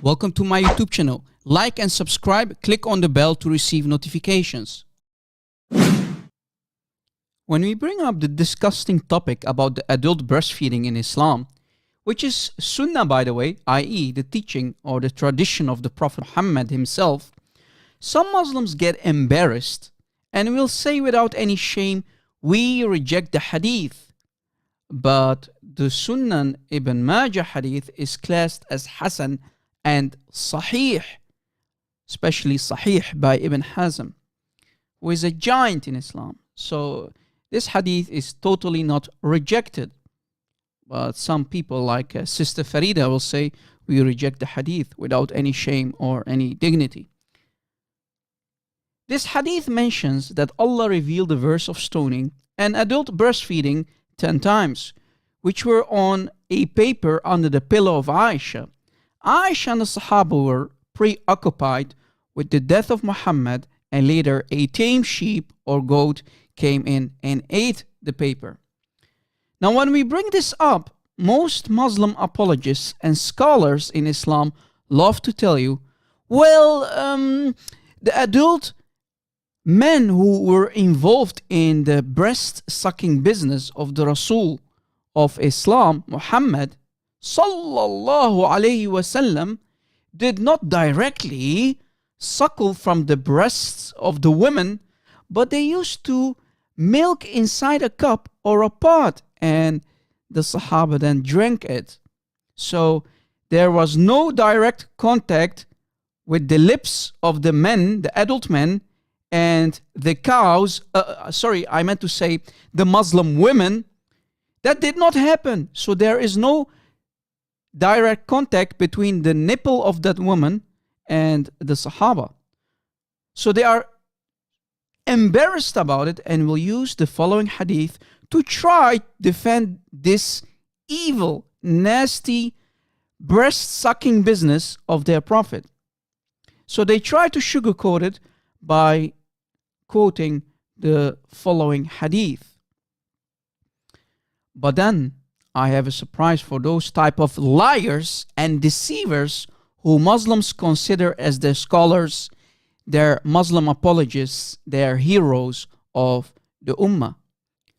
Welcome to my YouTube channel. Like and subscribe, click on the bell to receive notifications. When we bring up the disgusting topic about the adult breastfeeding in Islam, which is Sunnah by the way, i.e. the teaching or the tradition of the Prophet Muhammad himself, some Muslims get embarrassed and will say without any shame, we reject the Hadith. But the Sunan Ibn Majah Hadith is classed as Hasan and Sahih, especially Sahih by Ibn Hazm, who is a giant in Islam. So this Hadith is totally not rejected. But some people like Sister Farida will say, we reject the Hadith without any shame or any dignity. This Hadith mentions that Allah revealed the verse of stoning and adult breastfeeding 10 times, which were on a paper under the pillow of Aisha. Aisha and the Sahaba were preoccupied with the death of Muhammad, and later a tame sheep or goat came in and ate the paper. Now when we bring this up, most Muslim apologists and scholars in Islam love to tell you, well, the adult men who were involved in the breast sucking business of the Rasul of Islam, Muhammad sallallahu alayhi wasallam, did not directly suckle from the breasts of the women, but they used to milk inside a cup or a pot, and the Sahaba then drank it. So there was no direct contact with the lips of the men, the adult men, and the cows, I meant to say the Muslim women. That did not happen. So there is no direct contact between the nipple of that woman and the Sahaba. So they are embarrassed about it and will use the following hadith to try to defend this evil, nasty, breast-sucking business of their prophet. So they try to sugarcoat it by quoting the following hadith. But then I have a surprise for those type of liars and deceivers who Muslims consider as their scholars, their Muslim apologists, their heroes of the Ummah.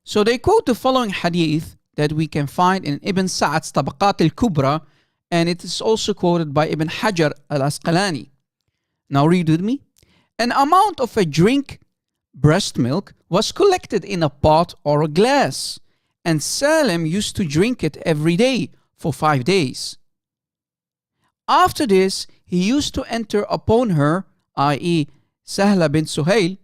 So they quote the following hadith that we can find in Ibn Sa'ad's Tabaqat al-Kubra, and it is also quoted by Ibn Hajar al-Asqalani. Now read with me. An amount of a drink, breast milk, was collected in a pot or a glass, and Salim used to drink it every day for 5 days. After this, he used to enter upon her, i.e. Sahla bint Suhail.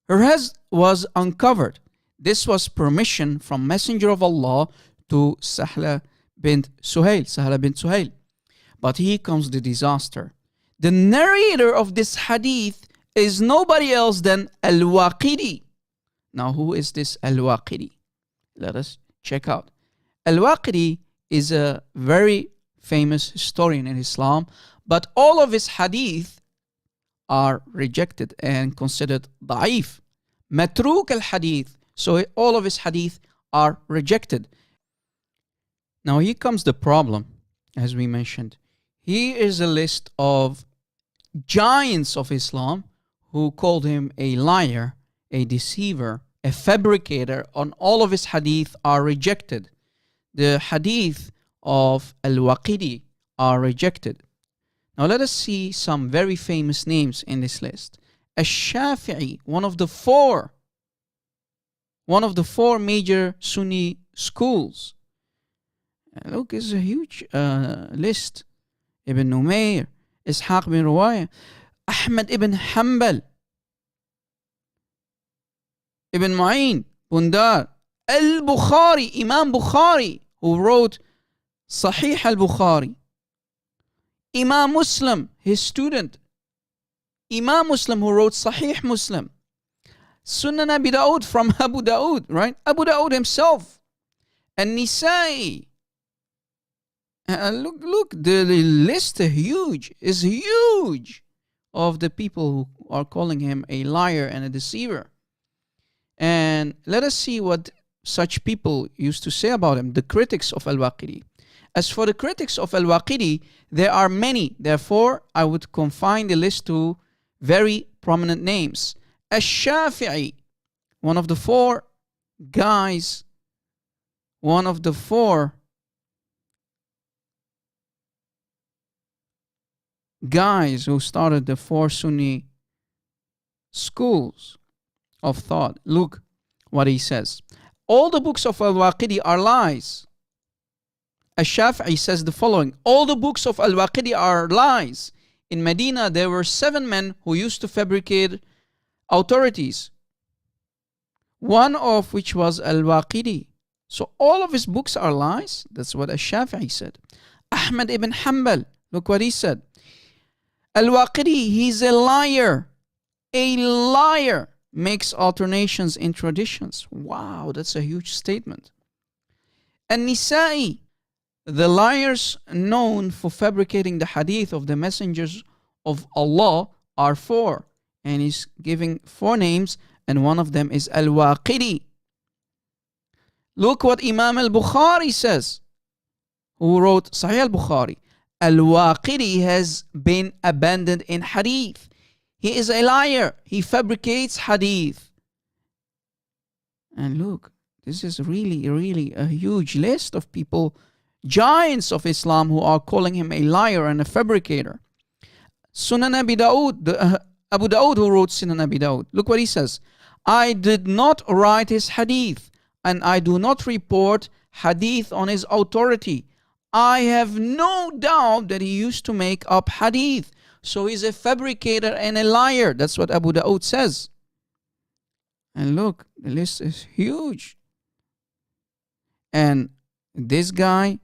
Her head was uncovered. This was permission from Messenger of Allah to Sahla bint Suhail. But here comes the disaster. The narrator of this hadith is nobody else than Al-Waqidi. Now who is this Al-Waqidi? Let us check out. Al-Waqidi is a very famous historian in Islam, but all of his hadith are rejected and considered da'if. Matruk al-hadith. So all of his hadith are rejected. Now here comes the problem, as we mentioned. Here is a list of giants of Islam who called him a liar, a deceiver, a fabricator. On all of his hadith are rejected. The hadith of Al-Waqidi are rejected. Now let us see some very famous names in this list. Ash-Shafi'i, one of the four major Sunni schools. Look, it's a huge list. Ibn Numayr, Ishaq bin Ruwaya, Ahmad ibn Hanbal, Ibn Ma'in, Bundar, Al-Bukhari, Imam Bukhari, who wrote Sahih al-Bukhari, Imam Muslim, his student, Imam Muslim who wrote Sahih Muslim, Sunan Abi Dawud from Abu Dawud, right? Abu Dawud himself, and Nisa'i. Look, the list is huge of the people who are calling him a liar and a deceiver. And let us see what such people used to say about him, the critics of Al-Waqidi. As for the critics of Al-Waqidi, there are many. Therefore, I would confine the list to very prominent names. Al-Shafi'i, one of the four guys who started the four Sunni schools of thought. Look what he says. All the books of Al-Waqidi are lies. Al-Shafi'i says the following: all the books of Al-Waqidi are lies. In Medina, there were 7 men who used to fabricate authorities, one of which was Al-Waqidi. So all of his books are lies. That's what Al-Shafi'i said. Ahmad ibn Hanbal, look what he said. Al-Waqidi, he's a liar. A liar makes alternations in traditions. Wow, that's a huge statement. An-Nisa'i, the liars known for fabricating the hadith of the messengers of Allah are 4. And he's giving 4 names, and one of them is Al-Waqidi. Look what Imam al-Bukhari says, who wrote Sahih al-Bukhari. Al-Waqidi has been abandoned in hadith. He is a liar. He fabricates hadith. And look, this is really a huge list of people, giants of Islam, who are calling him a liar and a fabricator. Sunan Abi Dawood, Abu Dawood, who wrote Sunan Abi Dawood. Look what he says. I did not write his hadith, and I do not report hadith on his authority. I have no doubt that he used to make up hadith. So he's a fabricator and a liar. That's what Abu Dawood says. And look, the list is huge. And this guy,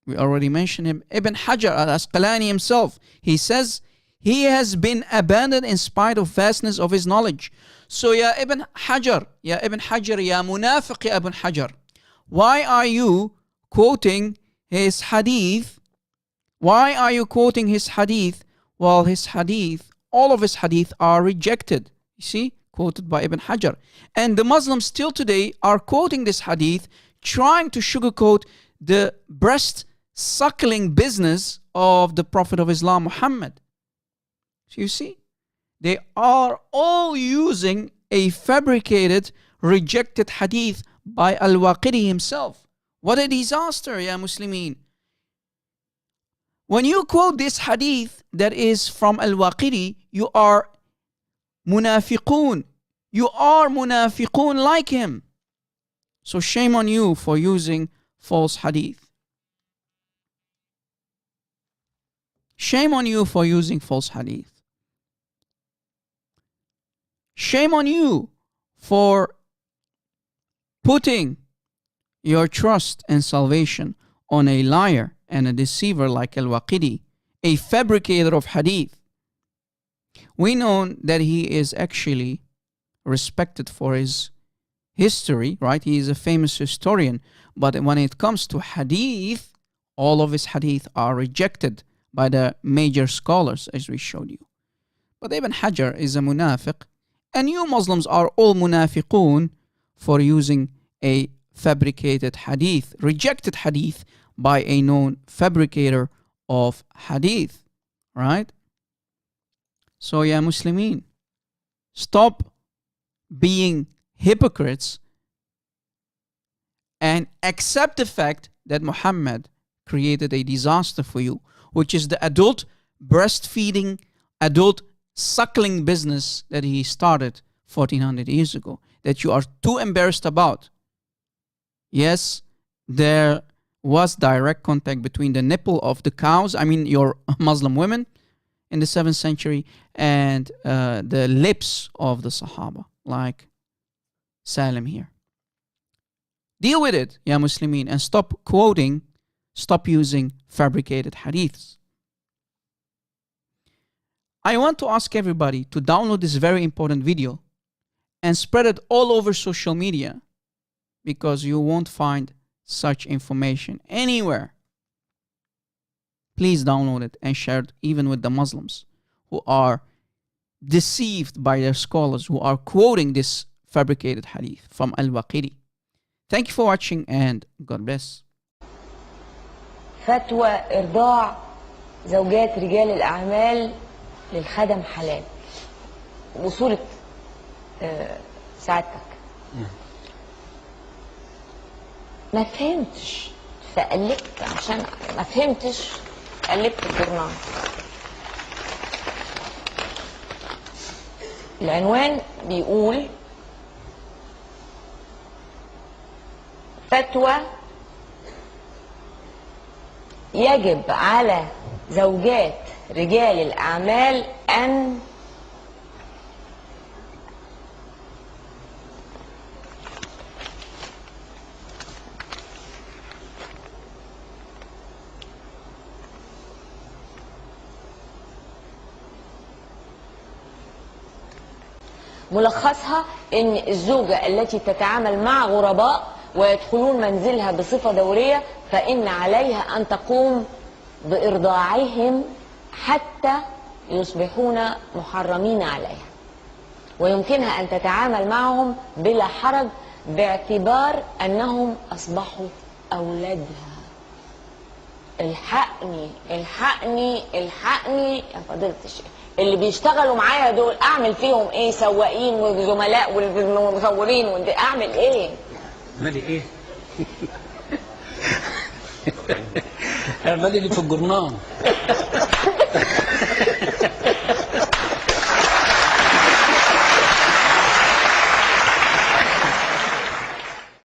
we already mentioned him, Ibn Hajar al-Asqalani himself, he says he has been abandoned in spite of vastness of his knowledge. So ya Ibn Hajar, ya Munafiq, ya Ibn Hajar, why are you quoting his hadith? Why are you quoting his hadith? Well, his hadith, all of his hadith are rejected. You see, quoted by Ibn Hajar. And the Muslims still today are quoting this hadith, trying to sugarcoat the breast suckling business of the Prophet of Islam, Muhammad. So you see, they are all using a fabricated, rejected hadith by Al-Waqidi himself. What a disaster, ya Muslimin. When you quote this hadith that is from Al-Waqidi, you are munafiqun. You are munafiqun like him. So shame on you for using false hadith. Shame on you for using false hadith. Shame on you for putting your trust and salvation on a liar and a deceiver like Al-Waqidi, a fabricator of hadith. We know that he is actually respected for his history, right? He is a famous historian. But when it comes to hadith, all of his hadith are rejected by the major scholars, as we showed you. But Ibn Hajar is a munafiq, and you Muslims are all munafiqun for using a fabricated hadith, rejected hadith by a known fabricator of hadith, right? So, ya Muslimin, stop being hypocrites and accept the fact that Muhammad created a disaster for you, which is the adult breastfeeding, adult suckling business that he started 1400 years ago, that you are too embarrassed about. Yes, there was direct contact between the nipple of the cows, I mean your Muslim women in the 7th century, and the lips of the Sahaba, like Salim here. Deal with it, ya Muslimin, and stop quoting, stop using fabricated hadiths. I want to ask everybody to download this very important video and spread it all over social media, because you won't find such information anywhere. Please download it and share it even with the Muslims who are deceived by their scholars who are quoting this fabricated hadith from Al-Waqidi. Thank you for watching, and God bless. فتوى إرضاع زوجات رجال الأعمال للخدم حلال، وصورة سعادتك. ما فهمتش فقلبت، عشان ما فهمتش قلبت الجورنال. العنوان بيقول فتوى يجب على زوجات رجال الأعمال أن ملخصها ان الزوجة التي تتعامل مع غرباء ويدخلون منزلها بصفة دورية فإن عليها أن تقوم بإرضاعهم حتى يصبحون محرمين عليها، ويمكنها أن تتعامل معهم بلا حرج باعتبار أنهم أصبحوا أولادها. الحقني الحقني الحقني يا فضيلة الشيخ، اللي بيشتغلوا معايا دول أعمل فيهم إيه؟ سواقين وزملاء والمصورين، أعمل إيه؟ اعملي ايه؟ اعملي اللي في الجورنال.